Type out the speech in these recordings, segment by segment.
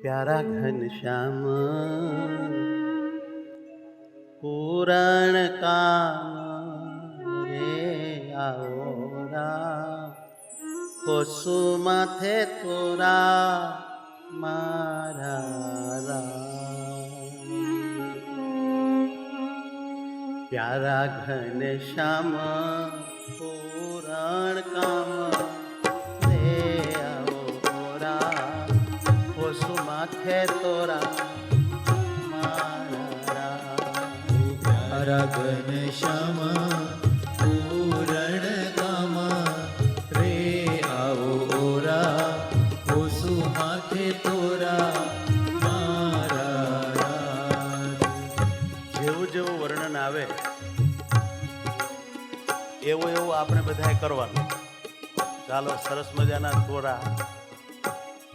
प्यारा घनश्याम पूरण काम रे आओरा कोसु माथे तोरा मारा प्यारा घनश्याम पूरण काम रे आओरा कोसु माथे तोरा घनश्याम पूरण काम रे आओ ओरा कोसु माथे तोरा मारा જેવું જેવું વર્ણન આવે એવું એવું આપણે બધાએ કરવાનું. ચાલો સરસ મજાના તોરા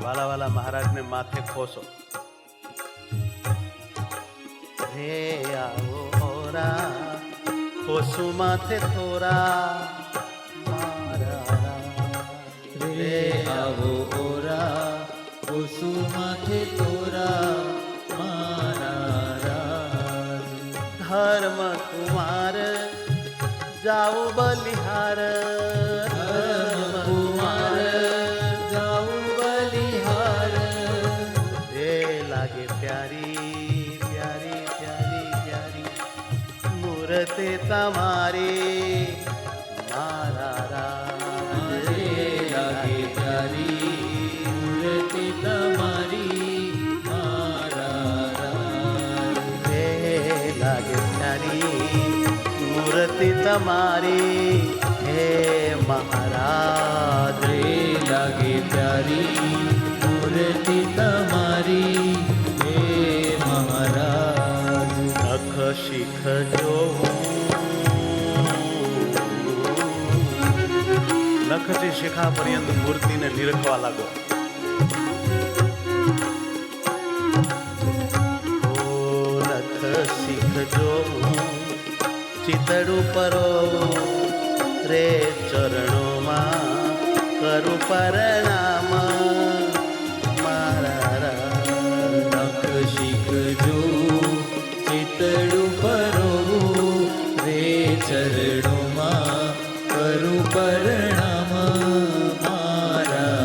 વાલા વાલા મહારાજને માથે ખોસો. રે આવો કોસુ માથે તોરા મારા રે આવો ઓરા કોસુ માથે તોરા મારા ધર્મ કુમાર જાઓ બલિહાર ધર્મ કુમાર જાઓ બલિહાર એ લાગે પ્યારી પ્યારી પ્યારી પ્યારી મૂર્તિ તમારી મારા રે લાગે પ્યારી મૂર્તિ તમારી મારા રે લાગે પ્યારી મૂર્તિ તમારી હે મહારાજ રે લાગે પ્યારી મૂર્તિ તમારી હે મહારાજ નખ શીખ જોવું નખથી શિખા પર્યંત મૂર્તિને નિરખવા લાગો. ઓ નખ શીખ જોવું ચિતડું પરોવું રે ચરણોમાં કરું પરણામ મારા નખ શીખજો ચિતડું પરોવું રે ચરણોમાં કરું પરણામ મારા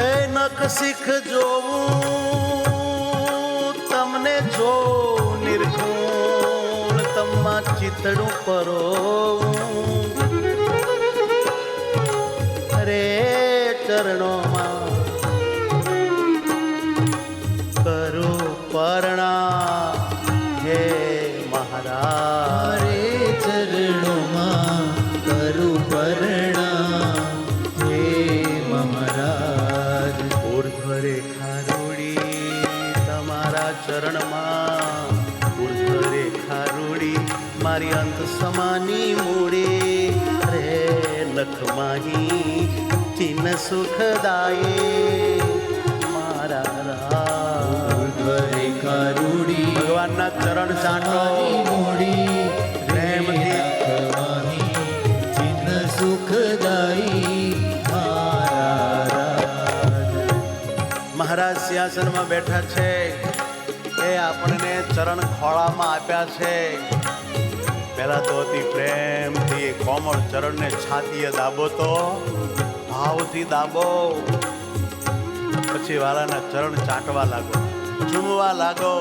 એ નખ શીખ જોવું તમને જો નિર્ગુણ તમા ચિતડું પરોવું રે ચરણોમાં કરું પરણા હે મહારાજ રે ચરણોમાં કરું પરણા હે મહારાજ ઉર્ધ્વ રેખા રૂડી તમારા ચરણમાં ઉર્ધ્વ રેખા રૂડી મારી અંત સમાની મૂડી રે નખમાહી ચિહ્ન સુખદાયે મારા રેખા રૂડી ભગવાનના ચરણ ચાટો મૂડી પ્રેમથી ચિહ્ન સુખદાયી મહારાજ સિંહાસનમાં બેઠા છે એ આપણને ચરણ ખોળામાં આપ્યા છે. પહેલા તો અતિ પ્રેમથી કોમળ ચરણને છાતીએ દાબો તો ભાવથી દાબો. પછી વાલાના ચરણ ચાટવા લાગો, ચૂમવા લાગો,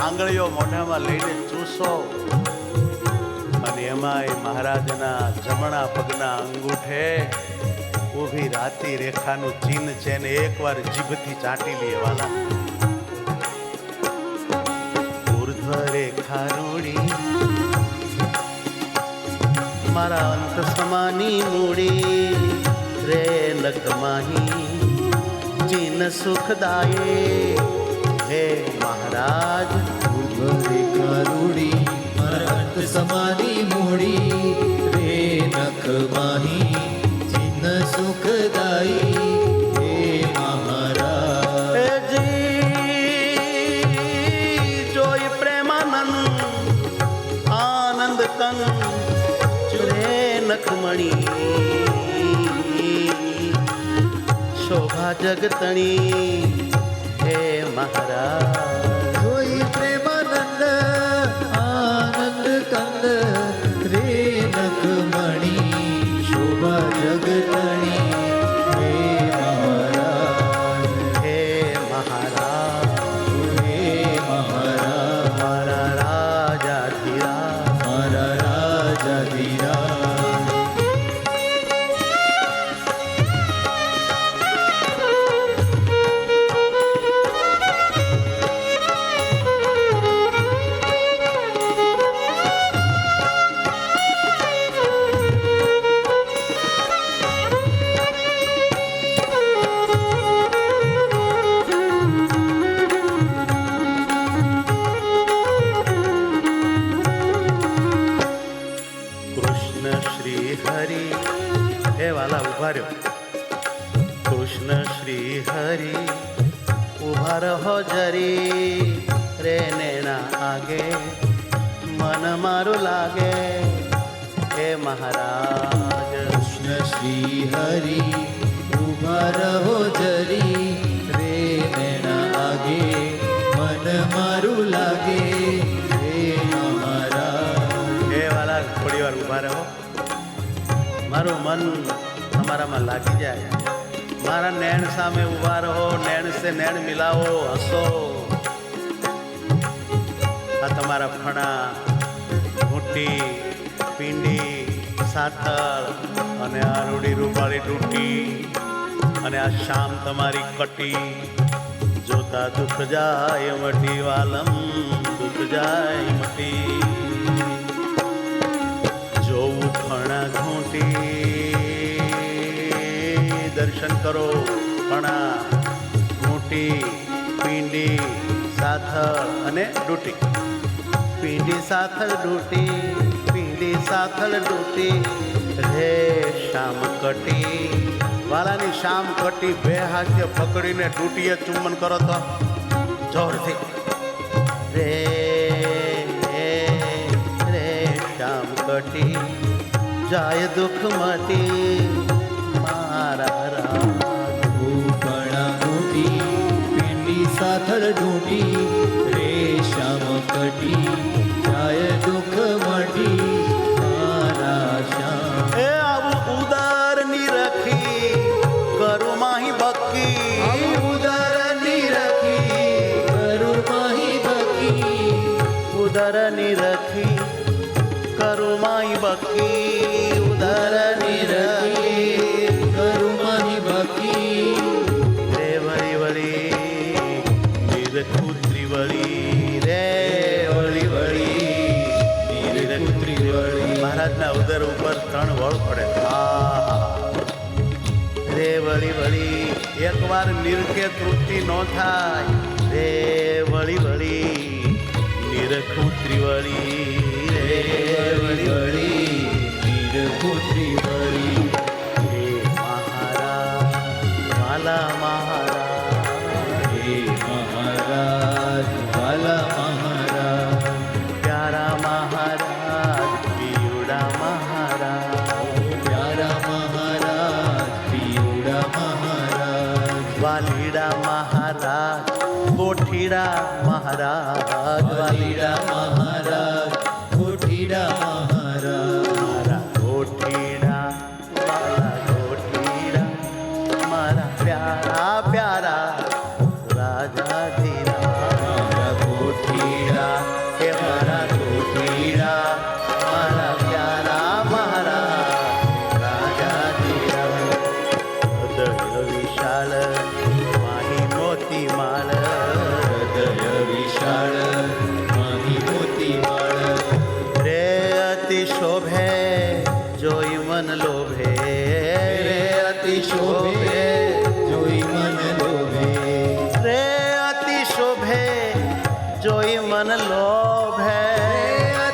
આંગળીઓ મોઢામાં લઈને ચૂસો. અને એમાંય મહારાજના જમણા પગના અંગૂઠે ઊભી રાતી રેખાનું ચિહ્ન છે ને એકવાર જીભથી ચાટી લે વાલા. ઉર્ધ્વ રેખા રૂડી મારા અંત સમાની મૂડી રે નખમાહી ચિહ્ન સુખદાયે હે મહારાજ રેખા રૂડી મારા અંત સમાની મૂડી રે નખમાહી ચિહ્ન સુખદાયી હે મહારાજ જોઈ પ્રેમાનંદ આનંદ કંદ ચુરે નખમણી શોભા જગતણી હે ઉભા રહો જરી રે નેણા આગે મન મારું લાગે હે મહારાજ. કૃષ્ણ શ્રી હરિ ઉભા રહો જરી રે નેણા આગે મન મારું લાગે હે મહારાજ. હે વાલા થોડી વાર ઉભા રહો, મારું મન તમારામાં લાગી જાય. મારા નૈણ સામે ઉભા રહો, નૈણ સે નૈણ મિલાવો, હસો. આ તમારા ફણા, ઘૂંટી, પીંડી, સાથળ અને આ રૂડી રૂપાળી ડૂટી અને આ શામ તમારી કટી જોતા દુઃખ જાય મટી વાલમ, દુઃખ જાય મટી. જોવું ફણા ઘૂંટી દર્શન કરો, ફણા ઘૂંટી, પીંડી, સાથળ અને ડૂટી. પીંડી સાથળ ડૂટી, પીંડી સાથળ ડૂટી રે શામ કટી. વાલાની શામ કટી બે હાથે પકડીને ડૂટીએ ચુંબન કરો તો જોરથી રે રે શામ કટી જાય દુઃખ મટી મારા રામ. ભૂપણા ઘૂંટી પીંડી સાથળ ઢૂંઢી રે શ્યામ કટી જાય દુઃખ મટી મારા શ્યામ. એ આવું ઉદાર નિરખી કરું માહી બક્કી, ઉદર નિરખી કરું માહી બકી, ઉદર નિરખી કરું માહી બક્કી, ઉદર નિરખી કરું માહી બકી. રે વળી વળી નિરખુત્રી વળી રે વળી વળી નિરખુત્રી વળી. મહારાજના ઉદર ઉપર 3 વળ પડે. રે વળી વળી એકવાર નિરખે તૃપ્તિ ન થાય. રે વળી વળી નિરખુત્રી વળી રે વળી વળી નિરખુત્રી વળી. હે મહારાજ વાલા મહારાજ, હે મહારાજ વાલા મહારાજ, પ્યારા મહારાજ પિયુડા મહારાજ, પ્યારા મહારાજ પિયુડા મહારાજ, વાલીડા મહારાજ કોઠીડા મહારાજ, વાલીડા મહારાજ કોઠીડા મહારાજ, મારા કોઠીડા મારા કોઠીડા મારા પ્યારા પ્યારા રાજાધીરાજ. મારા કોઠીડા હે મારા કોઠીડા મારા પ્યારા મહારાજ રાજાધીરાજ. હૃદય વિશાળ માહી મોતી માળ, હૃદય વિશાળ માહી મોતી માળ, રે અતિ શોભે જોઈ મન લોભે, રે અતિ શોભે જોઈ મન લોભે, રે અતિ શોભે જોઈ મન લોભે.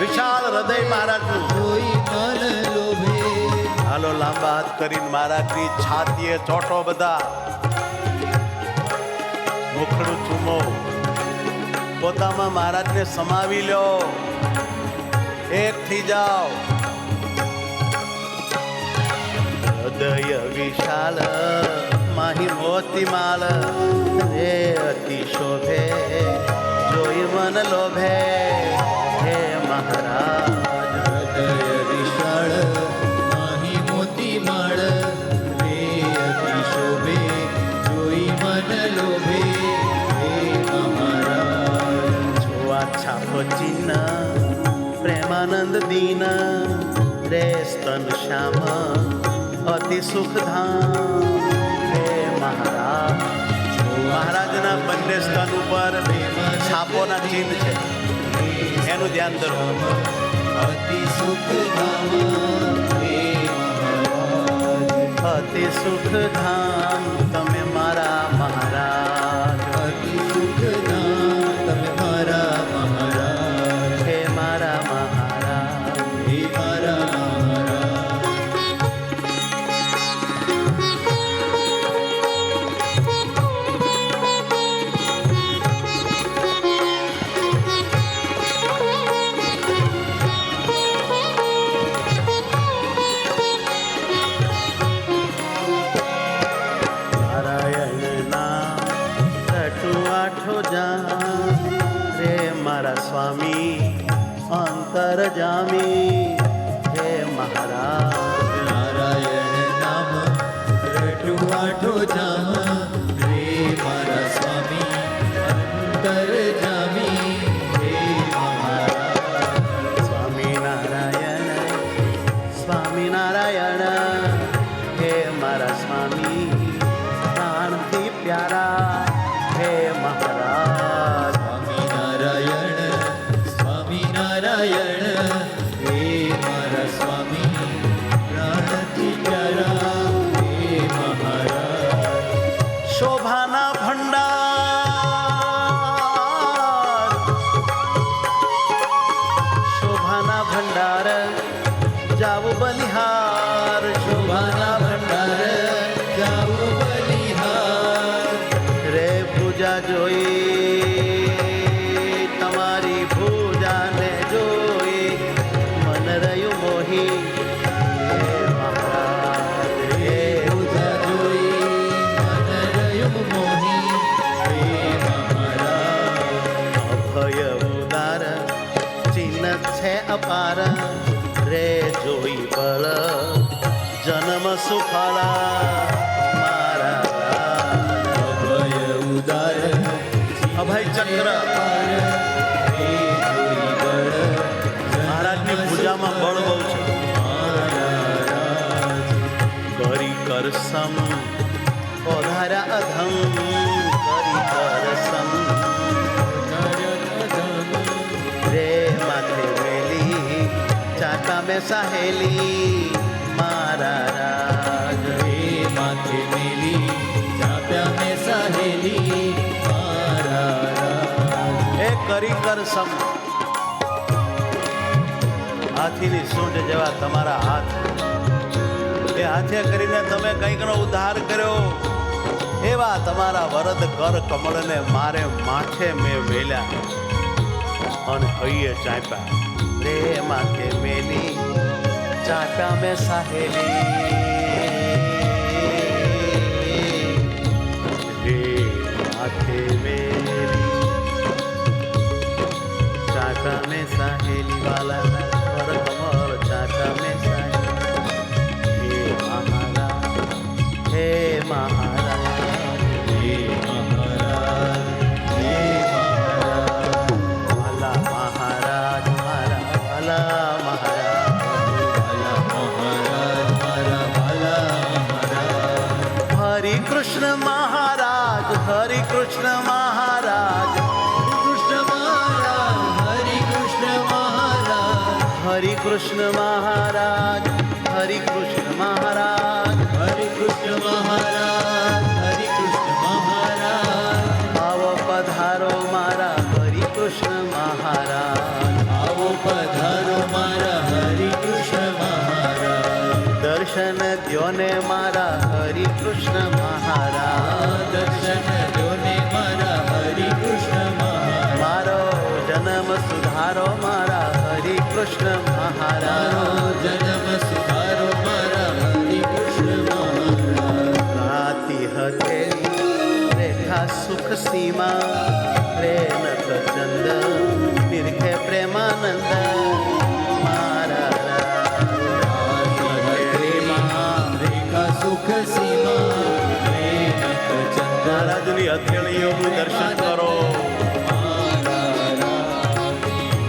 વિશાળ હૃદય મહારાજનું. જોઈ મન લોભે. હાલો લાંબા હાથ કરીને મહારાજની છાતીએ ચોટો બધા, મુખડું ચૂમો, પોતામાં મહારાજને સમાવી લ્યો, એક થઈ જાઓ. હૃદય વિશાળ માહી મોતી માલ, રે અતિ શોભે જોઈ મન લોભે હે મહારાજ. હૃદય વિશાળ માહી મોતી માળ, રે અતિ શોભે જોઈ મન લોભે હે મહારાજ. જોવા છાપો ચિહ્ન પ્રેમાનંદ દીન, રે સ્તન શ્યામ અતિ સુખધામ હે મહારાજ. મહારાજના બંને સ્તન ઉપર છાપોના ચિહ્ન છે, એનું ધ્યાન ધરો. અતિ સુખ ધામ હે મહારાજ, અતિ સુખધામ તમે મારા મહારાજ, અતિ સુખ ધામ તમે મારા મહારાજ, હે મારા મહારાજ. હે મારા મહારાજ. આઠો જામ રે મારા સ્વામી અંતર જામી હે મહારાજ નારાયણ નામ રટુ આઠો જામ રે મારા સ્વામી અંતર જામી હે મહારાજ સ્વામિનારાયણ હે મારા સ્વામી પ્રાણથી પ્યારા હે મહારાજ સ્વામિનારાયણ હે મારા સ્વામી પ્રાણથી પ્યારા હે મહારાજ શોભાના ભંડાર જાવું બલિહાર શોભાના ભંડાર જાવું બલિહાર રે પૂજા જોઈ તમારી પૂજાને જોઈ મન રહ્યું મોહી હે મહારાજ હે પૂજા જોઈ મન રહ્યું મોહી હે મહારાજ અભય ઉદાર ચિહ્ન છે અપાર રે જોઈ બળ જન્મ સુફળા મારા અભય ઉદાર અભય ચક્ર મહારાજની પૂજામાં બળ બહુ છે કરી કરસમ ઓધારા અધમ કરી કરસમ રે માથે વેલી ચાકા મેં સહેલી મારા રાજ માથે મેલી ચાપ્યા મેં સહેલી મારા એ કરી કરસમ હાથીની સૂંઢ જેવા તમારા હાથ એ હાથે કરીને તમે કંઈકનો ઉદ્ધાર કર્યો એવા તમારા વરદ કર કમળને મારે માથે મેં વેલ્યા અને હૈયે ચાપ્યા રે માથે મેલી ચાપ્યા મેં સાહેલી રે માથે મેલી ચાપ્યા મેં સાહેલી વાલા કર કમળ ચાપ્યા મેં સાહેલી હે મહારાજ હે મહારાજ હે મહારાજ વાલા મહારાજ મારા વાલા મહારાજ વાલા મહારાજ મારા વાલા મહારાજ હરિ કૃષ્ણ મહારાજ હરિ કૃષ્ણ મહારાજ કૃષ્ણ મહારાજ હરિ કૃષ્ણ મહારાજ હરિ કૃષ્ણ મહારાજ હરિ કૃષ્ણ મહારાજ હરિ કૃષ્ણ મહારાજ હરિ કૃષ્ણ મહારાજ આવો પધારો મારા હરિ કૃષ્ણ મહારાજ આવો પધારો મારા હરિ કૃષ્ણ મહારાજ દર્શન દ્યોને મારા હરિ કૃષ્ણ મહારાજ દર્શન જોને મારા હરિ કૃષ્ણ મહારાજ મારો જન્મ સુધારો મારા હરિ કૃષ્ણ મહારાજ જન્મ સુધારો મારા હરિ કૃષ્ણ મહારાજ રાતી હથેલી રેખા સુખ સીમા રે નખ ચંદ નિરખે પ્રેમાનંદ મારા રેખા સુખ સીમા રે નખ ચંદ્ર મહારાજની હથેળીઓનું દર્શન કરો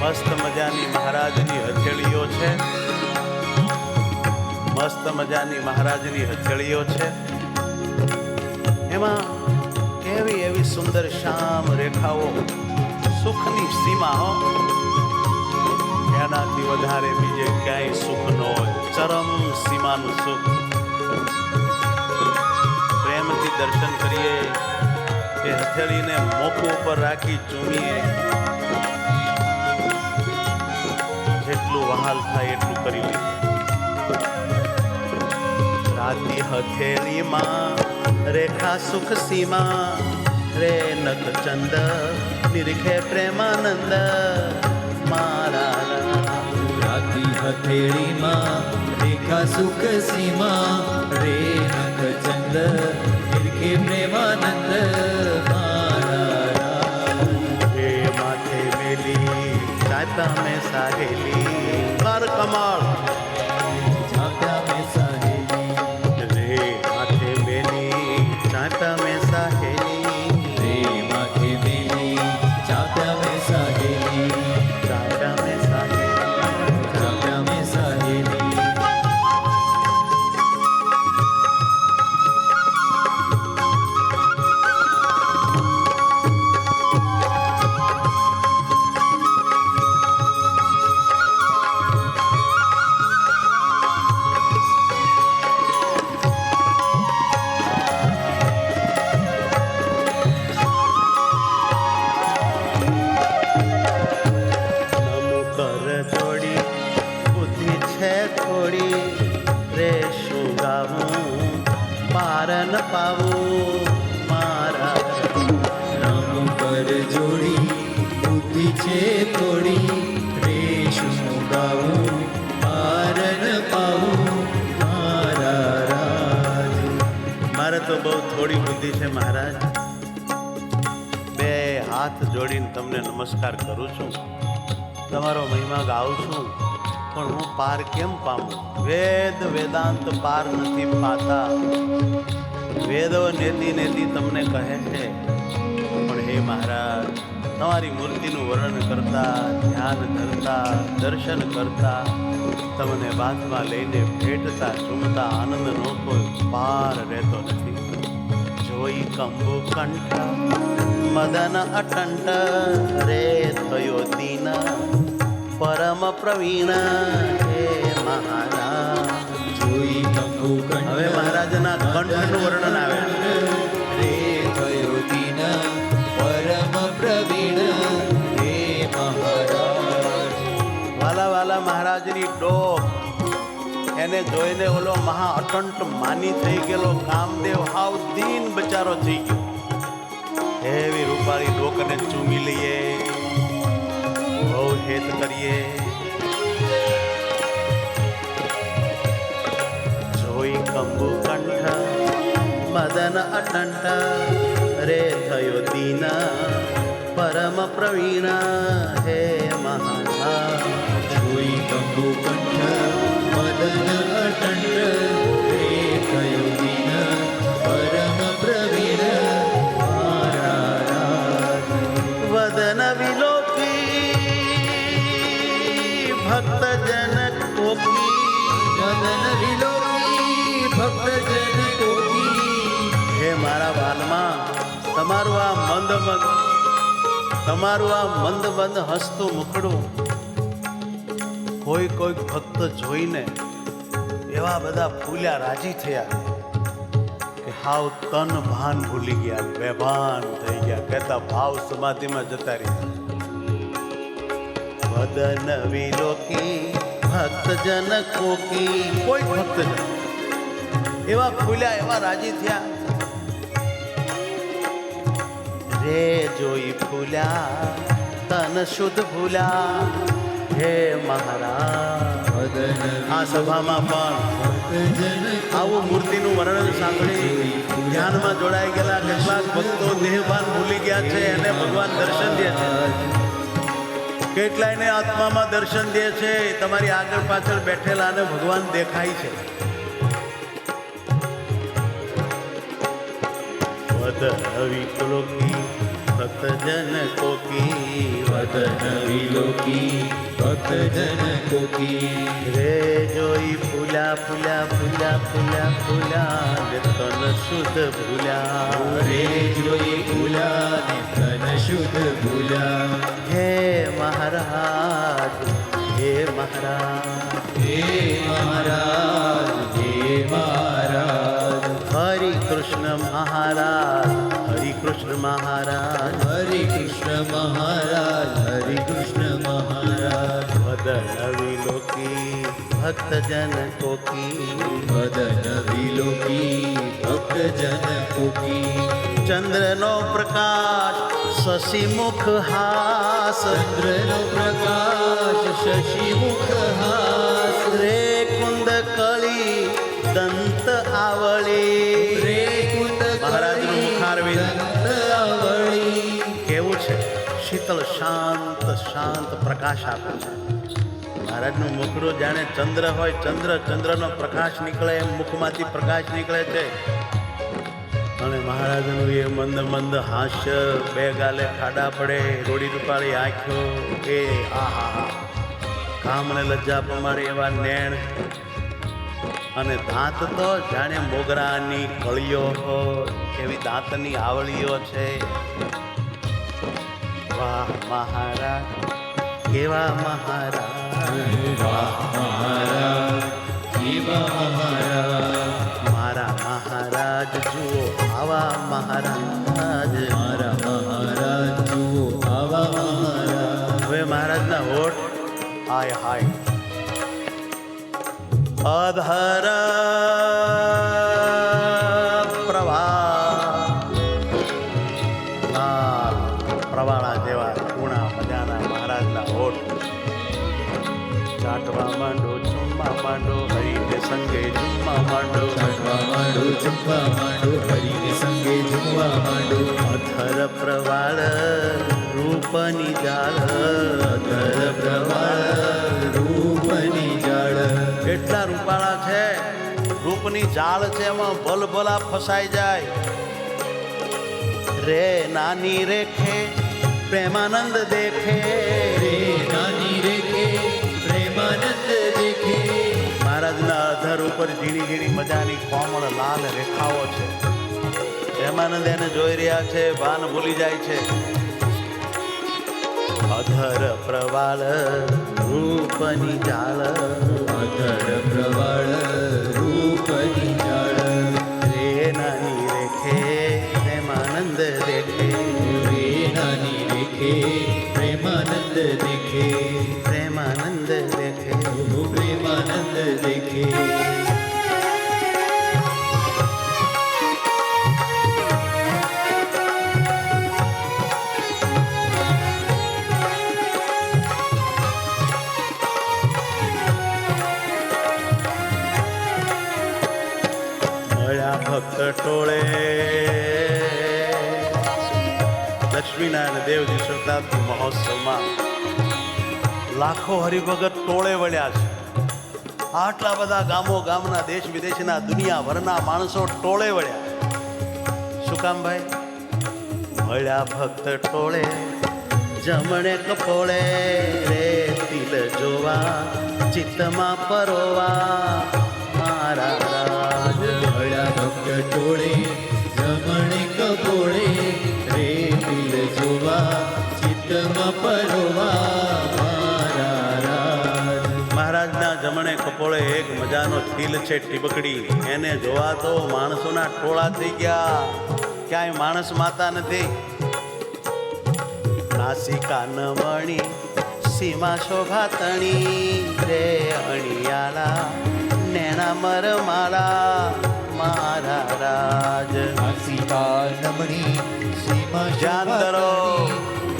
મસ્ત મજાની મહારાજની હથેળીઓ છે મસ્ત મજાની મહારાજની હથેળીઓ છે એમાં કેવી એવી સુંદર શ્યામ રેખાઓ સુખની સીમા હો એનાથી વધારે બીજે ક્યાંય સુખ ન હોય ચરમ સીમાનું સુખ પ્રેમથી દર્શન કરીએ એ હથેળીને મોખું ઉપર રાખી ચૂમીએ જેટલું વહાલ થાય એટલું કરી લઈએ રાતી હથેળીમાં રેખા સુખ સીમા રે નખ ચંદ નિરખે પ્રેમાનંદ મારા રાતી હથેળીમાં રેખા સુખ સીમા રે નખ ચંદ નિરખે પ્રેમાનંદ મારા સાહેલી કર કમળ ચાંટા મેં સાહેલી રે માથે મેલી ચાંટા મેં સાહેલી રે માથે મેલી ચાંટા મેં સાહેલી ચાંટા મેં સાહેલી ચાંટા મેં સાહેલી નમો કર જોડી બુદ્ધિ છે થોડી રે શું ગાવું પાર ન પાવું મારા નામ પર જોડી બુદ્ધિ છે થોડી રે શું ગાવું પારન પાવું મારા રાજ મારે તો બહુ થોડી બુદ્ધિ છે મહારાજ બે હાથ જોડીને તમને નમસ્કાર કરું છું તમારો મહિમા ગાઉં છું પણ હું પાર કેમ પામું વેદ વેદાંત પાર નથી પાતા વેદો નેતિ નેતિ તમને કહે છે પણ હે મહારાજ તમારી મૂર્તિનું વર્ણન કરતા ધ્યાન ધરતા દર્શન કરતા તમને બાથમાં લઈને ભેટતા ચૂમતા આનંદનો કોઈ પાર રહેતો નથી જોઈ કંબુ કંઠ મદન અટંટ રે થયો દીન પરમ પ્રવીણ હે મહારાજ જોઈ કંકુ કંઠ હવે મહારાજના કંઠનું વર્ણન આવે છે. રે થયો દીન પરમ પ્રવીણ હે મહારાજ વાલા વાલા મહારાજની ડોક એને જોઈને ઓલો મહા અટંટ માની થઈ ગયેલો કામદેવ હાવ દીન બચારો થઈ ગયો એવી રૂપાળી ડોકને ચૂમી લઈએ બહુ હેત કરીએ જોઈ કંબુ કંઠ મદન અટંટ રે થયો દીન પરમ પ્રવીણ હે મહારાજ જોઈ કંકુ કંઠ મદન અટંટ રે થયો દીન પરમ પ્રવીણ મારા રાજ વદન વિલોકી ભક્ત જન કોકી મદન વિલોકી ભક્ત જન કોકી હે મારા વાલમાં તમારું આ મંદ મંદ હસતું મુખડું કોઈ ભક્ત જોઈને એવા બધા ફૂલ્યા રાજી થયા કે હાવ તન ભાન ભૂલી ગયા બેભાન થઈ ગયા કહેતા ભાવ સમાધિમાં જતા રહ્યા વદન વિલોકી ભક્ત જન કોકી કોઈ ભક્ત જન એવા ફૂલ્યા એવા રાજી થયા રે જોઈ ફૂલ્યા તન શુદ્ધ ભૂલ્યા હે મહારાજ મદન આ સભામાં પણ ભક્ત જન આવું મૂર્તિનું વર્ણન સાંભળી ધ્યાનમાં જોડાઈ ગયેલા કેટલાક ભક્તો દેહભાન ભૂલી ગયા છે અને ભગવાન દર્શન દે છે કેટલાયને આત્મામાં દર્શન દે છે તમારી આગળ પાછળ બેઠેલા અને ભગવાન દેખાય છે વદન વિલોકી ભક્ત જન કોકી મદન વિલોકી ભક્ત જન કોકી રે જોઈ ફૂલ્યા ફૂલ્યા ફૂલ્યા ફૂલ્યા ફૂલ્યા ને તન શુદ્ધ ભૂલ્યા રે જોઈ ભૂલા ને તન શુદ્ધ ભૂલા હે મહારાજ હે મહારાજ હે મહારાજ હે મહારાજ હરિ કૃષ્ણ મહારાજ હરિ કૃષ્ણ મહારાજ હરે કૃષ્ણ મહારાજ હરે કૃષ્ણ મહારાજ વદન વિલોકી ભક્ત જન કોકી મદન વિલોકી ભક્ત જન કોકી ચંદ્રનો પ્રકાશ શશિમુખ હાસ ચંદ્રનો પ્રકાશ શશિમુખ હાસ રે કુંદ કળી દંત આવળી રે કુંદ મહારાજનું મુખારવિંદ દંત આવળી કેવું છે શીતળ શાંત શાંત પ્રકાશ આપે છે મહારાજનું મુખડું જાણે ચંદ્ર હોય, ચંદ્રનો પ્રકાશ નીકળે એમ મુખમાંથી પ્રકાશ નીકળે છે. અને મહારાજનું એ મંદ મંદ હાસ્ય, બે ગાલે ખાડા પડે, રોડી રૂપાળી આંખો, એ આહા, કામને લજ્જા પમાડે એવા નેણ, અને દાંત તો જાણે મોગરાની કળીઓ હોય એવી દાંતની આવળીઓ છે. વાહ મહારાજ, કેવા મહારાજ, વાહ મહારાજ, કેવા મહારાજ, મારા મહારાજ જુઓ આવા મહારાજ, મારા મહારાજ જુઓ આવા મહારાજ. હવે મહારાજના હોઠ હાય હાય, અધર પ્રવાળા જેવા ગુણા મજાના મહારાજના હોઠ. ચાટવા માંડો, ચુમ્મા માંડો, હરીને સંગે ચુમ્મા માંડો, ચાટવા માંડો, ચૂમવા માંડો, હરીને સંગે ઝૂમવા માંડો. અધર પ્રવાળ રૂપની જાળ, અધર પ્રવાળ રૂપની જાળ. એટલા રૂપાળા છે, રૂપની જાળ છે, એમાં ભલભલા ફસાઈ જાય. રે નાની રેખે પ્રેમાનંદ દેખે, રે નાની રેખે પ્રેમાનંદ દેખે. મહારાજના અધર ઉપર ઝીણી ઝીણી મજાની કોમળ લાલ રેખાઓ છે. પ્રેમાનંદ એને જોઈ રહ્યા છે, ભાન ભૂલી જાય છે. અધર પ્રવાળ રૂપની જાળ, અધર પ્રવાળ રૂપની જાળ. રે નાની રેખે પ્રેમાનંદ દેખે, રે નાની રેખે પ્રેમાનંદ દેખે. પ્રેમાનંદ દેખે. ઓ પ્રેમાનંદ દેખે. મળ્યા ભક્ત ટોળે, લક્ષ્મીનારાયણ દેવજી શતાબ્દી મહોત્સવમાં લાખો હરિભગત ટોળે વળ્યા છે. આટલા બધા ગામો ગામના, દેશ વિદેશના, દુનિયાભરના માણસો ટોળે વળ્યા. શું કામ ભાઈ? મળ્યા ભક્ત ટોળે, જમણે કપોળે, રે તિલ જોવા, ચિત્તમાં પરોવા મારા રાજ. મળ્યા ભક્ત ટોળે, જમણે કપોળે, રે તિલ જોવા, ચિત્તમાં પરોવા મારા રાજ. મહારાજના જમણે કપોળે એક મજાનો તિલ છે, ટીબકડી. એને જોવા તો માણસોના ટોળા થઈ ગયા, ક્યાંય માણસ માતા નથી. નાસિકા નમણી, સીમા શોભા તણી, રે અણિયાળા, નેણા મરમાળા મારા રાજ. આસિકા નમણી, સીમા જાન ધરો,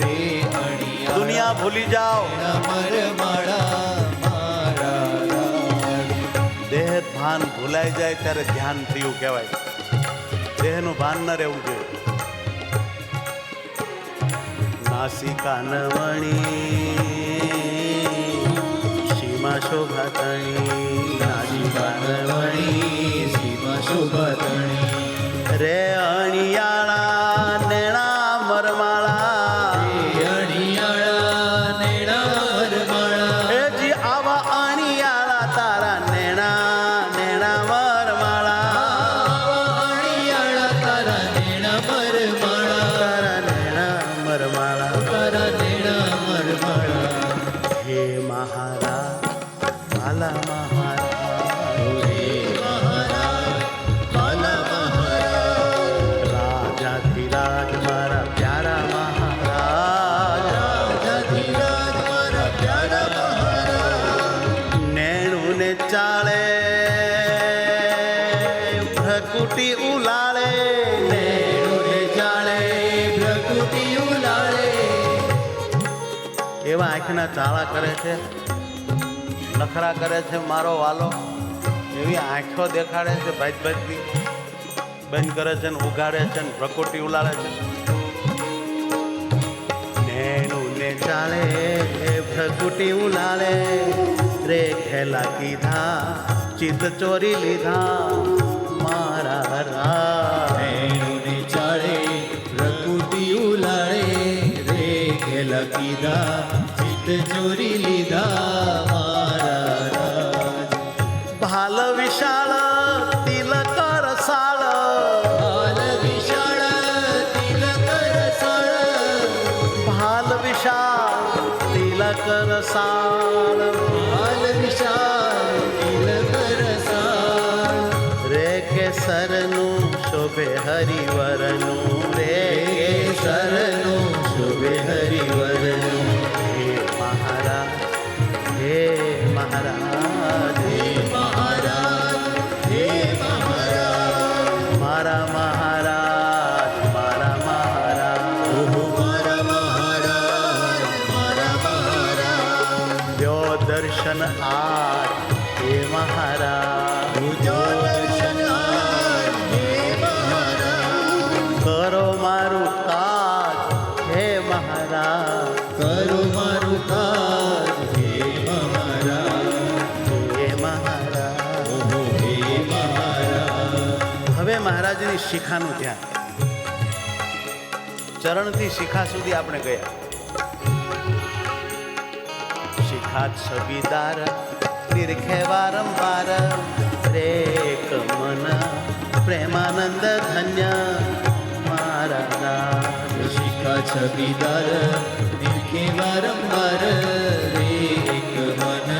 રે અણિયા, દુનિયા ભૂલી જાઓ, અમર માળા મારા રાજ. દેહ ભાન ભૂલાઈ જાય ત્યારે ધ્યાન થયું કહેવાય. દેહનું ભાન ન રહેવું જોઈએ. નાસિકા નમણી, સીમા શોભા તણી, નાસિકા નમણી, સીમા શોભા તણી, રે અણિયાળા, નેણા મરમાળા, રે અણિયાળા, નેણા મરમાળા. એ જી આવા અણિયાળા, તારા નેણા નેણા મરમાળા, અણિયાળા, તારા નેણા મરમાળા, તારા નેણા મરમાળા. તારા નેણા મરમાળા. હે મહારાજ, ભાલા મહારાજ, હે મહારાજ, બાલા મહારાજ, રાજાધિરાજ મારા પ્યારા મહારાજ, રાજાધિરાજ મારા પ્યારા મહારાજ. નેણું ને ચાળે ભ્રકુટી ઉલાળે, નેણુને જાળે, પ્રકૃતિ ઉલાળે. એવા આંખના ચાળા કરે છે, નખરા કરે છે મારો વાલો, એવી આંખો દેખાડે છે, ભાઈ બંધ કરે છે ને ઉગાડે છે ને ભ્રકુટી ઉલાળે છે. નેણું ને ચાળે કુટી ઉલાળે રે ખેલા કીધા ચિત્ત ચોરી લીધા મારા રાજ. વેણુને ચાળે પ્રકૃતિ ઉલાળે રે ખેલા કીધા ચિત્ત ચોરી લીધા મારા રાજ. ભાલ વિશાળ તિલક રસાળ હાલ વિશાળ તિલક રસાળ ભાલ વિશાળ તિલક રસાળ હાલ વિશાળ તિલક રસાળ રે કેસરનું શોભે હરિવરનું રે કેસરનું શોભે હરિવરનું. હે મહારાજ હે મહારાજ હે મહારાજ હે મહારાજ મારા મહારાજ મારા મહારાજ ઓહો મારા મહારાજ મારા મહારાજ. યો દર્શન આજ હે મહારાજ પૂજો દર્શન આજ હે મહારાજ. કરો મારું કાજ હે મહારાજ કરો મારું કાજ હે મહારાજ. હે મહારાજ. ઓહો હે મહારાજ. હવે મહારાજની શિખાનું ધ્યાન ચરણથી શિખા સુધી આપણે ગયા. શિખા છબીદાર નિરખે વારંવાર રે મન પ્રેમાનંદ ધન્ય મારા રાજ. શિખા છબીદાર નિરખે વારંવાર રે એક મન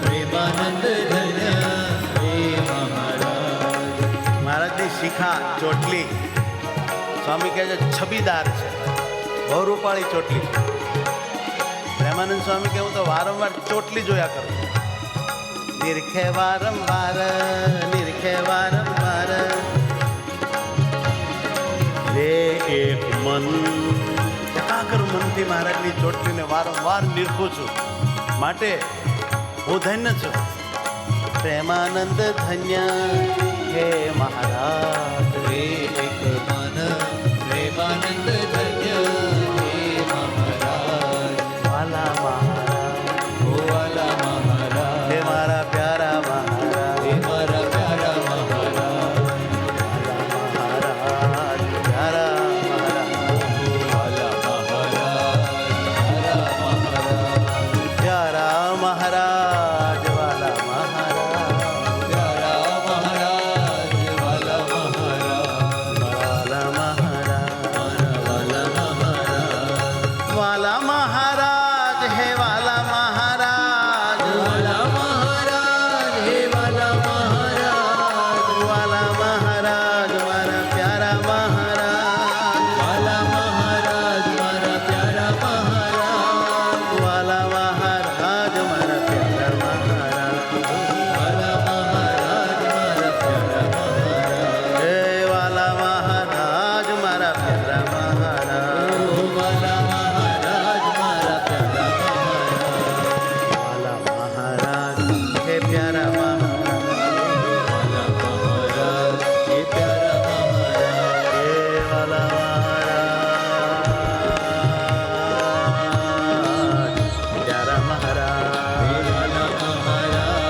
પ્રેમાનંદ ધન્ય હે મહારાજ. મહારાજની શિખા ચોટલી સ્વામી કહે છે છબીદાર છે, બહુરૂપાળી ચોટલી છે. પ્રેમાનંદ સ્વામી કહે હું તો વારંવાર ચોટલી જોયા કરું. નિરખે વારંવાર નિરખે વારંવાર રે એક મન એકાગ્ર મનથી મહારાજની ચોટલીને વારંવાર નિરખું છું. માટે હું ધન્ય છું. પ્રેમાનંદ ધન્ય હે મહારાજ રે એક મન પ્રેમાનંદ ધન્ય હે મહારાજ. વાલા મહારાજ ઓ વાલા મહારાજ. હે મારા પ્યારા મહારાજ હે મારા પ્યારા મહારાજ. વાલા મહારાજ પ્યારા મહારાજ વાલા મહારાજ પ્યારા મહારાજ. પ્યારા મહારાજ વાલા મહારાજ પ્યારા મહારાજ વાલા મહારાજ. વાલા મહારાજ મારા વાલા મહારાજ. વાલા મહારાજ હે વાલા મહારાજ વાલા મહારાજ હે વાલા મહારાજ. વાલા મહારાજ મારા પ્યારા મહારાજ વાલા મહારાજ મારા પ્યારા મહારાજ. વાલા મહારાજ મારા પ્યારા મહારાજ વાલા મહારાજ મારા પ્યારા મહારાજ. હે વાલા મહારાજ મારા પ્યારા મહારાજ ઓ વાલા મહારાજ મારા પ્યારા મહારાજ. વાલા મહારાજ હે પ્યારા મહારાજ વાલા મહારાજ હે પ્યારા મહારાજ. હે વાલા મહારાજ પ્યારા મહારાજ હે વાલા મહારાજ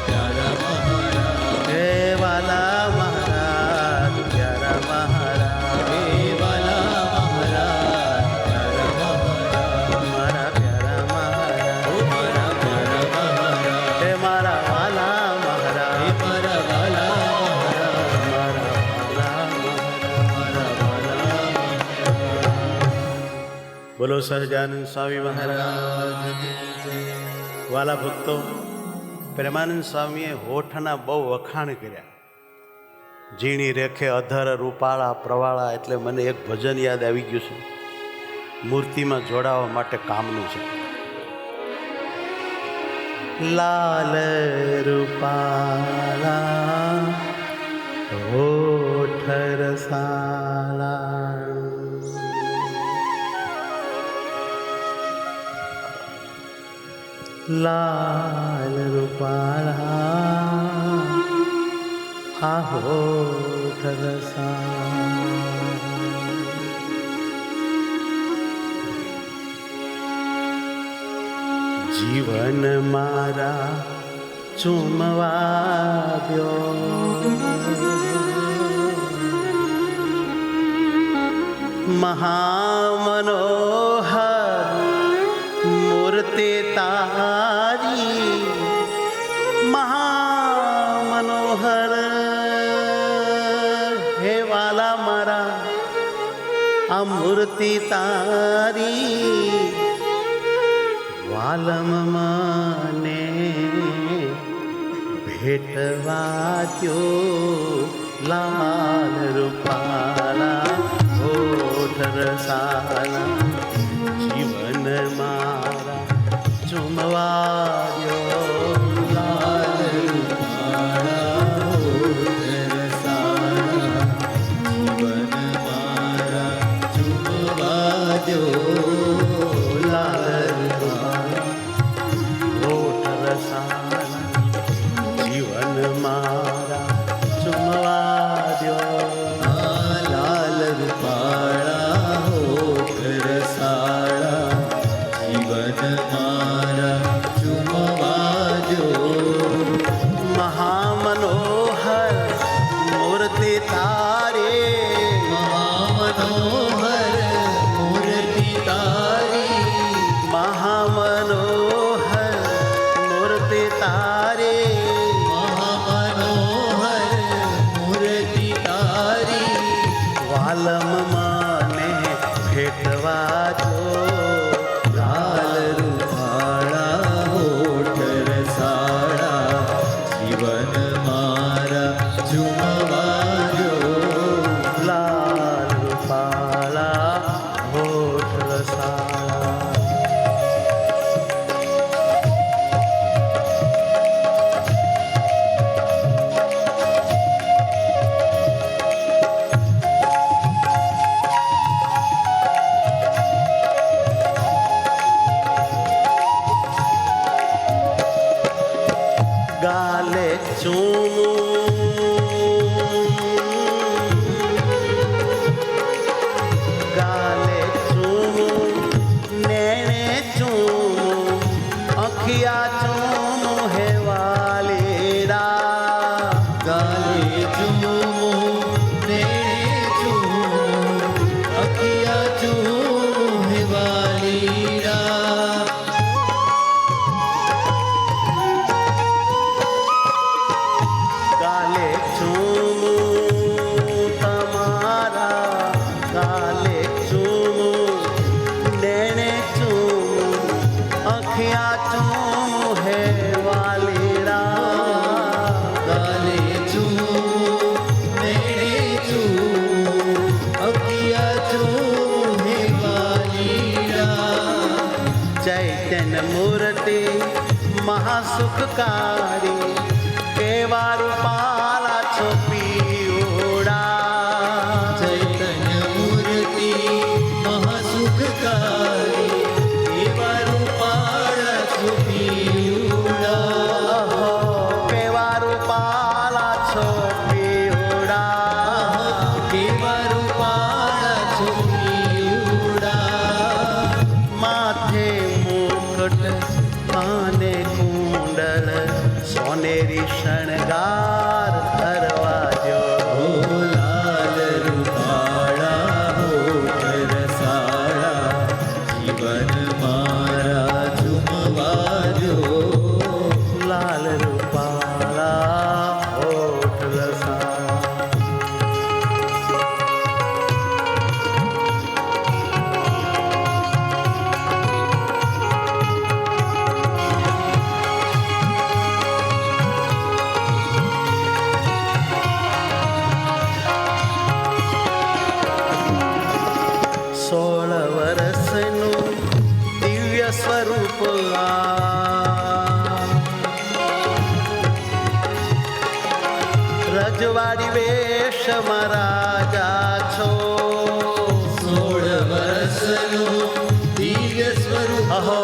પ્યારા મહારાજ. હે વાલા મહારાજ પ્યારા મહારાજ હે વાલા મહારાજ મારા પ્યારા મહારાજ ઓ મારા પ્યારા મહારાજ. હે મારા વાલા મહારાજ હે મારા વાલા મહારાજ. મારા વાલા મહારાજ મારા વાલા બોલો સહજાનંદ સ્વામી મહારાજ વાલા ભક્તો, પ્રેમાનંદ સ્વામીએ હોઠના બહુ વખાણ કર્યા. ઝીણી રેખે અધર રૂપાળા પ્રવાળા એટલે મને એક ભજન યાદ આવી ગયું છે, મૂર્તિમાં જોડાવા માટે કામનું છે. લાલ રૂપાળા હોઠ રસાળા લાલ રૂપાળા આ હોઠ રસાળા જીવન મારા ચૂમવા દ્યો, મહામનોહર મૂર્તિ તારી, મહામનોહર હે વાલા મારા આ મૂર્તિ તારી, વાલમ મને ભેટવા દ્યો, લાલ રૂપાલા હોઠ રસાલા, જીવન મારા ચૂમવા દ્યો, લાલ રૂપાલા હોઠ રસાલા, જીવન મારા ચૂમવા દ્યો, લાલ રૂપાલા હોઠ રસાલા, જીવન મારા ચૂમવા દ્યો, લાલ રૂપાળા હોઠ રસાળા, જીવન મારા ચૂમવા દ્યો, મહામનોહર મૂર્તિ તારે, મહામનોહર મૂર્તિ તારી, મહામનોહર મૂર્તિ તારે, મહામનોહર મૂર્તિ તારી, વાલમ મને ભેટવા દ્યો, લાલ રૂપાળા હોઠ રસાળા, જીવન મારા ચૂમવા દ્યો, લાલ રૂપાલા હોઠ રસાલા. ગાલે ગાલે ચૂમું, નેણે ચૂમું, અખિયા ચૂમું હે વાલેરા, ગાલે ચૂમું, નેણે ચૂમું, અખિયા ચૂમું હે વાલીરા, ગાલે ચૂમું તમારા, ગાલે ચૂમું, નેણે ચૂમું, અખિયા ચૂમું હે વાલેરા, ગાલે ચૂમું, નેણે ચૂમું, અખિયા ચૂમું હે વાલીરા, ચૈતન્ય મૂર્તિ મહાસુખકારી, કેવા રૂપાલા છો પીઓડા, ચૈતન્ય મૂર્તિ મહાસુખકારી, એવા રૂપાળા છુપીયુડા, અહો, કેવા રૂપાલા છો પીઓડા, એવા રૂપાળા છુપીયુડા, માથે મુકટ કાને કુંડળ, સોનેરી શણગાર કરવા દ્યો, ઓ લાલ રૂપાળા હોઠ રસાળા, જીવન મારા ચૂમવા દ્યો, લાલ રૂપાલા હોઠ રસાલા. સ્વરૂપ રજવાડી વેશમાં રાજા છો 16 વર્ષનું દિવ્ય સ્વરૂપ અહો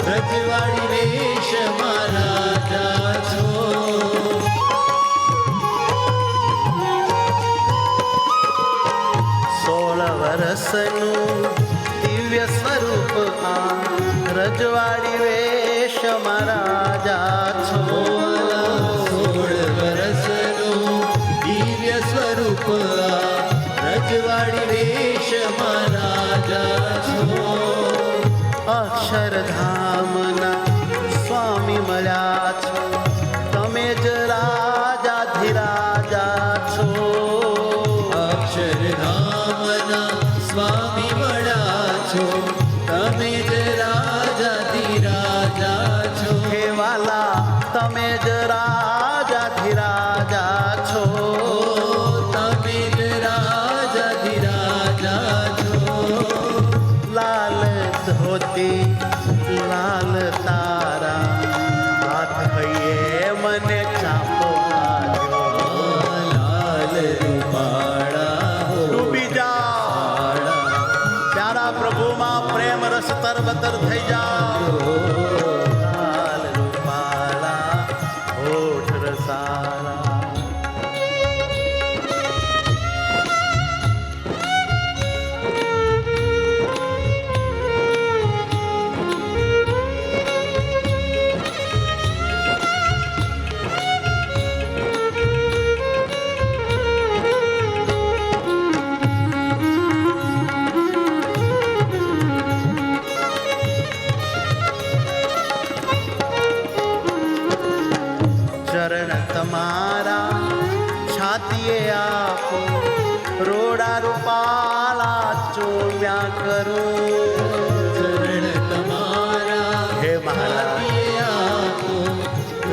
રજવાડી વેશમાં રાજા છો 16 વર્ષનું દિવ્ય સ્વરૂપ આ રજવાડી વે અક્ષરધામના સ્વામી મળ્યા છો, તમે જ રાજાધિરાજા છો. અક્ષરધામના સ્વામી મળ્યા છો, તમે જ રાજાધિરાજા છો. હે વાલા તમે જ રાજાધિરાજા છો. તમે જ રાજાધિરાજા છો. લાલ ધોતી લાલ તારા હાથ હૈયે મને ચાંપવા દો. લાલ રૂપાળા હો ડૂબી જા પ્યારા પ્રભુમાં પ્રેમ રસ તરબતર થઈ જાઓ. લાલ રૂપાળા હોઠ રસાળા. ચરણ તમારા છાતીએ આપો, રોડા રૂપાળા ચોમ્યા કરું. ચરણ તમારા હે મહારાજ છાતીએ આપો,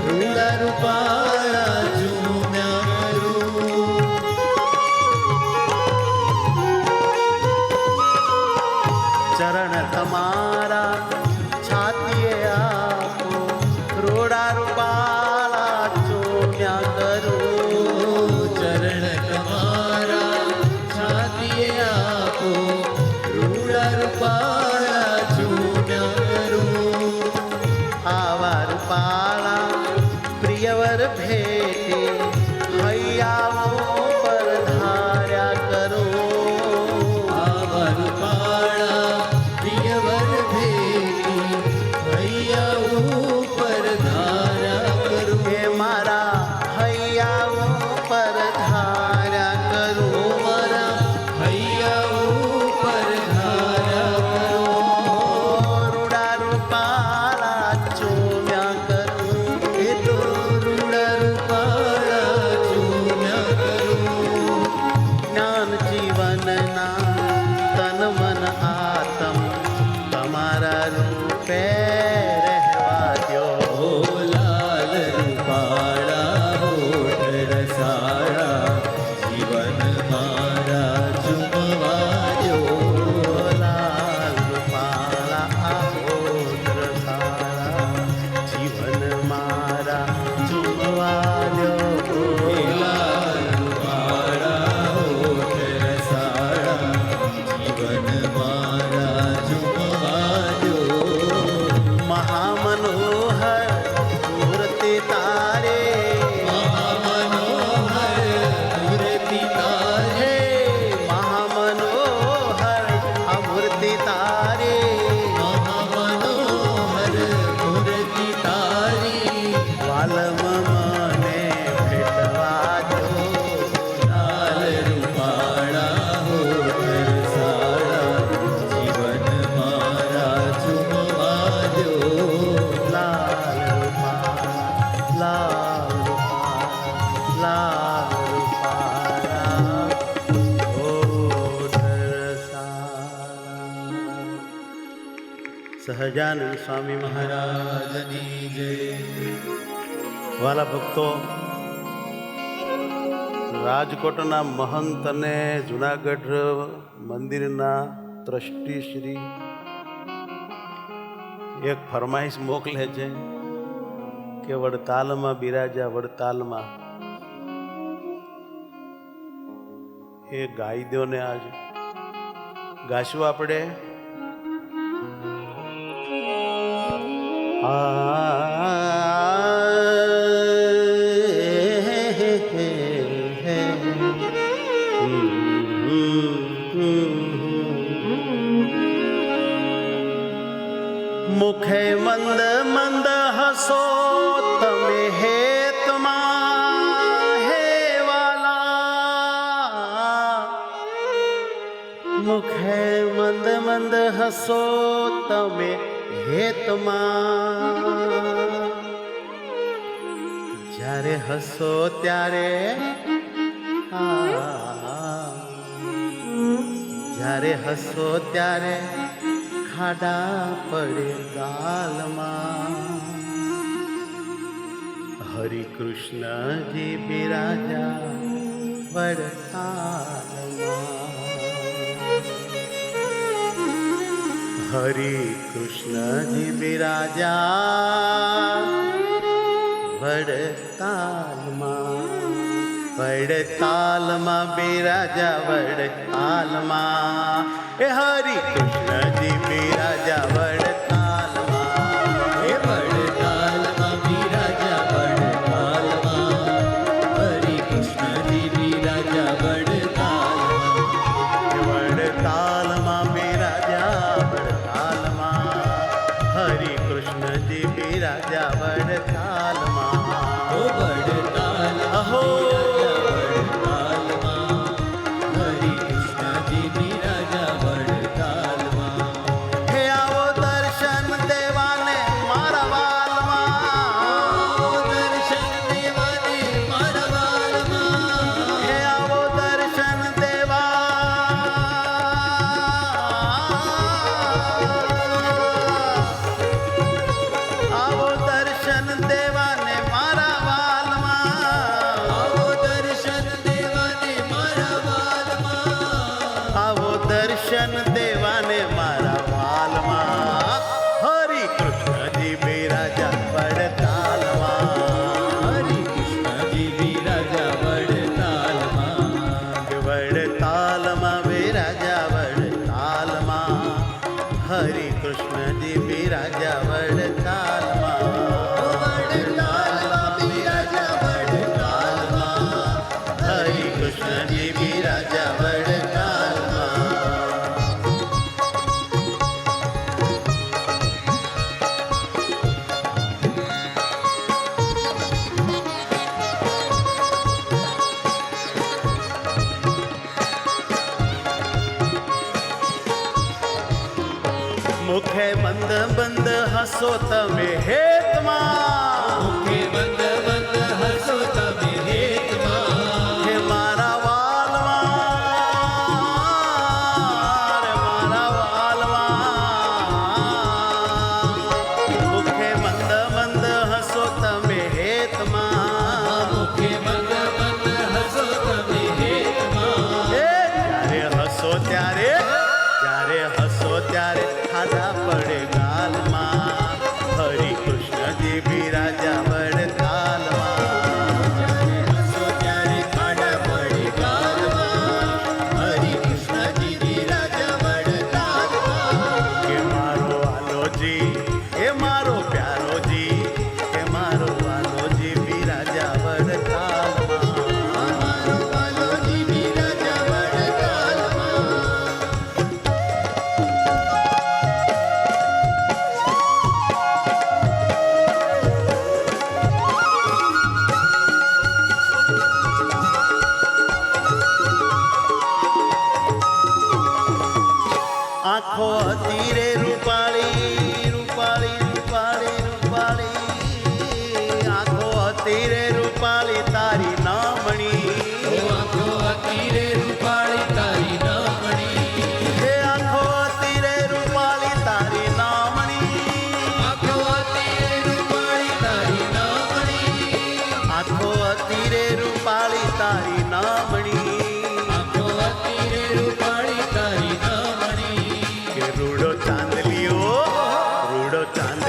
રૂડા રૂપાળા ઝૂમ્યા કરું. ચરણ તમારા છાતીએ આપો, રોડા રૂપાળા ચોમ્યા કરું. ચરણ તમારા છાતીએ આપો, રૂડા રૂપાળા ઝૂમ્યા કરું. આવા રૂપાળા પ્રિયવર ભેટે હૈયાઓ પર ધાર્યા કરો. આવા રૂપાળા પ્રિયવર ભેટી હૈયા ઉપર ધારા કરું. હે મારા હૈયાઓ પર ધાર્યા કરો. મારા હૈયા ઉપર ધારા કરું. રૂડા રૂપાળા ચોમ્યા કરું. એ તો રૂડા રૂપાળા ઝૂમ્યા કરું. જ્ઞાન જીવનના તન મન આતમ તમારા રૂપે રહેવા દ્યો. ઓ લાલ રૂપાળા હોઠ રસાળા, જીવન મારા ઝૂમવા દો. લાલ રૂપાળા હોઠ રસાળા, જીવન મારા ઝૂમવા દ્યો. લાલ રૂપાળા હોઠ રસાળા, જીવન મારા ઝૂમવા દો. મહામનોહર મૂર્તિ તારે, મહામનોહર મૂર્તિ તારે, મહામનોહર આ મૂર્તિ તારે. મહામનોહર મૂર્તિ તારી. વાલમ મને ભેટવા દો. લાલ રૂપાળા હોઠ રસાળા, જીવન મારા ઝૂમવા દો. લાલ રૂપાળા, લાલ રૂપાળા, લાલ રૂપાળા હોઠ રસાળા. સહજાનંદ સ્વામી મહારાજ. મહારાજની જય. વાલા ભક્તો, રાજકોટના મહંત અને જુનાગઢ મંદિરના ટ્રસ્ટી શ્રી એક ફરમાઈશ મોકલે છે કે વડતાલમાં બિરાજા વડતાલમાં એ ગાઈ દો ને. આજ ગાશું આપણે. મુખે મંદ મંદ હસો તમે હેતમાં હે વાલા. મુખે મંદ મંદ બંધ હસો તમે હેતમાં, જ્યારે હસો ત્યારે જ્યારે હસો ત્યારે ખાડા પડે ગાલમાં. હરિ કૃષ્ણજી બિરાજા વડતાલમાં. હરિ કૃષ્ણજી બિરાજા વડતાલમાં. વડતાલમાં બિરાજા વડતાલમાં. એ હરિ કૃષ્ણજી બિરાજા વડતાલમાં. હે વડતાલમાં બિરાજા વડતાલમાં. હરિ કૃષ્ણજી બિરાજા વડતાલમાં. વડતાલમાં બિરાજા વડતાલમાં. હરિ કૃષ્ણજી બિરાજા વડતાલમાં. ઓ વડતાલ અહો વડતાલમાં. હરિ કૃષ્ણજી બિરાજા વડતાલમાં. હે આવો દર્શન દેવાને મારા વાલમાં. દર્શન દેવાને મારા વાલમાં. હે આવો દર્શન આવો દર્શન દેવાને મારા વાલમાં. આવો દર્શન દેવાને મારા વાલમાં. આવો દર્શન દેવાને મારા વાલમાં. હરિ કૃષ્ણજી બિરાજા વડતાલમાં. હરિ કૃષ્ણજી બિરાજા વડતાલમાં. વડતાલમાં બિરાજા વડતાલમાં. હરિ કૃષ્ણજી બિરાજા વડતાલમાં. વડતાલમાં બિરાજા વડતાલમાં. હરિ કૃષ્ણજી બિરાજા વડતાલમાં. મુખે બંધ બંધ હસો તમે હેતમાં. મુખે બંધ બંધ હસો તમે હેતમાં. હે મારા વાલમાં. રે મારા વાલમાં. મુખે બંધ બંધ હસો તમે હેતમાં. મુખે બંધ બંધ હસો તમે હેતમાં. જ્યારે હસો ત્યારે ખાધા પડે ગાલમાં. હરિ કૃષ્ણજી બિરાજા વડતાલમાં. જ્યારે હસો ત્યારે ખાડા પડે ગાલમાં. હરિ કૃષ્ણજી બિરાજા વડતાલમાં. કે મારો વાલોજી, એ મારો પ્યારોજી, કે મારો વાલોજી બિરાજા વડતાલમાં. અમારો વાલોજી બિરાજા વડતાલમાં. આંખો હતી રે રૂપાળી રૂપાળી રૂપાળી રૂપાળી. આંખો હતી રે રૂપાળી તારી નામણી. ઓ આંખો હતી રે રૂપાળી તારી નામણી. હે આંખો હતી રે રૂપાળી તારી નામણી. આંખો હતી રે રૂપાળી તારી નામણી. આંખો હતી રે રૂપાળી તારી નામણી. આંખો હતી રે રૂપાળી તારી નામણી. કે રૂડો ચાંદલિયો, રૂડો ચાંદ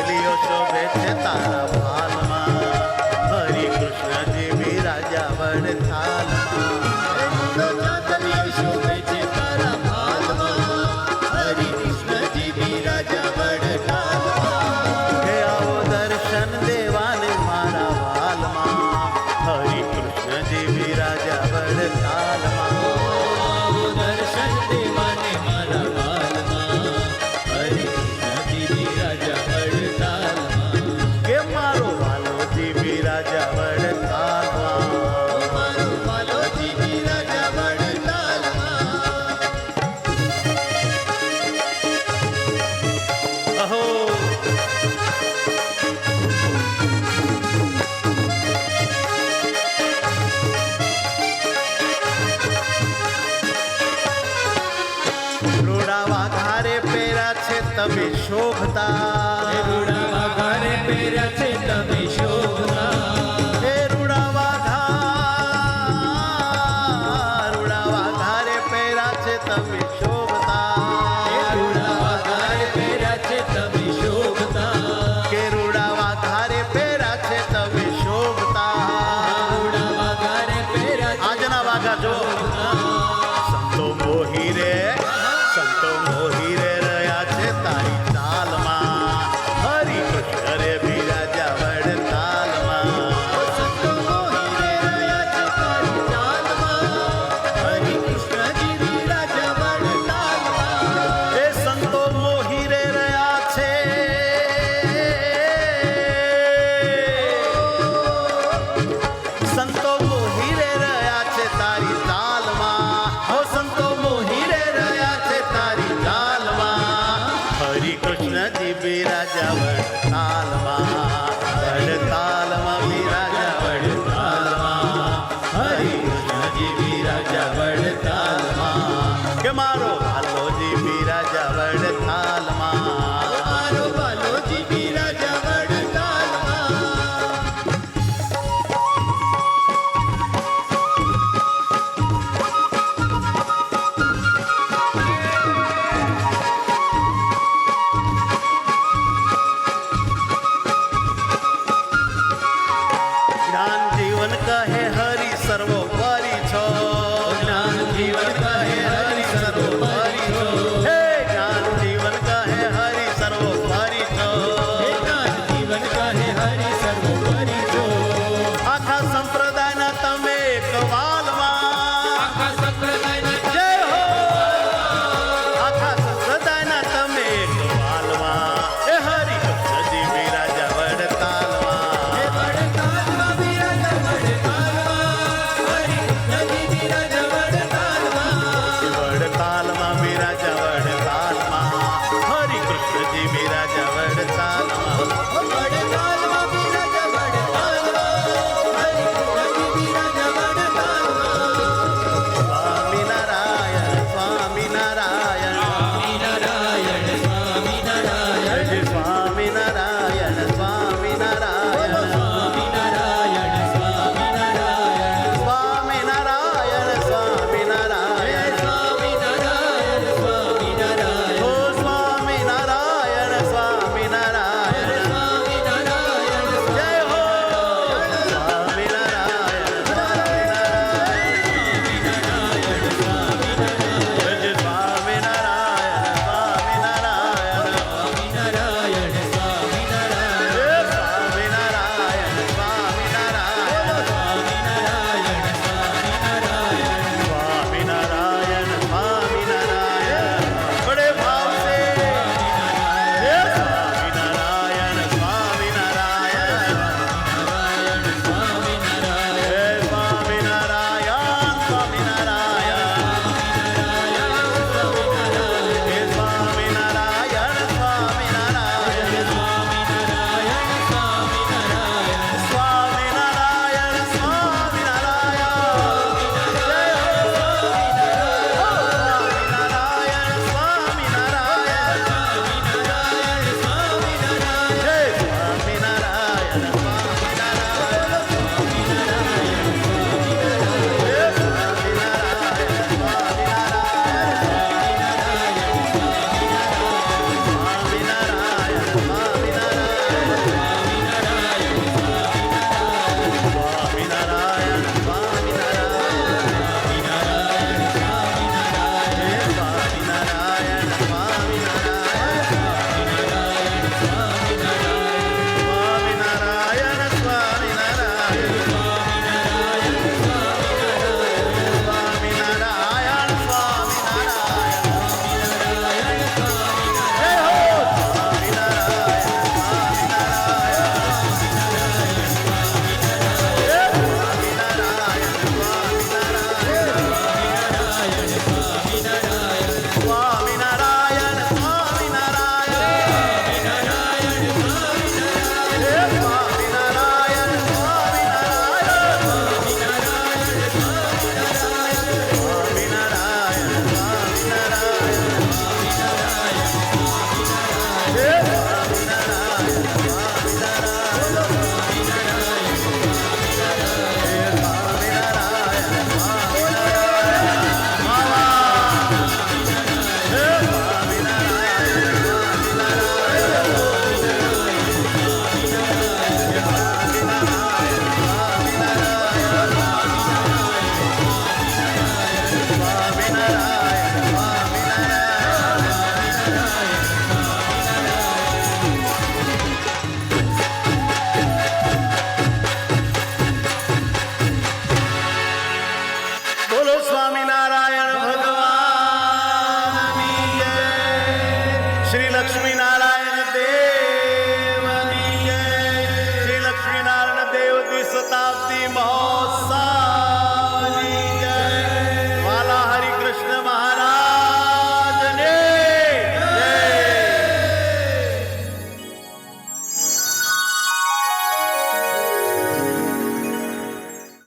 તમે શોભતા રૂડા વાઘારે પહેર્યા છે તમે શોભતા હે રૂડા વાઘારે પહેર્યા છે તમે શોભતા રૂડા વાઘારે પહેર્યા છે તમે શોભતા કે રૂડા વાઘારે પહેર્યા છે તમે શોભતા રૂડા વાઘારે પહેર્યા છે આજના વાઘા જો સંતો મોહી રે રહ્યા છે તારી ચાલમાં હરિ કૃષ્ણ રે બિરાજા વડતાલમાં સંતો મોહી રે રહ્યા છે તારી ચાલમાં હરિ કૃષ્ણજી બિરાજા વડતાલમાં એ સંતો મોહી રે રહ્યા છે સંતો મોહી રે રહ્યા છે તારી ચાલમાં હો સંતો મોહી રે રહ્યા છે તારી ચાલમાં હરિ કૃષ્ણજી બિરાજા વડતાલમાં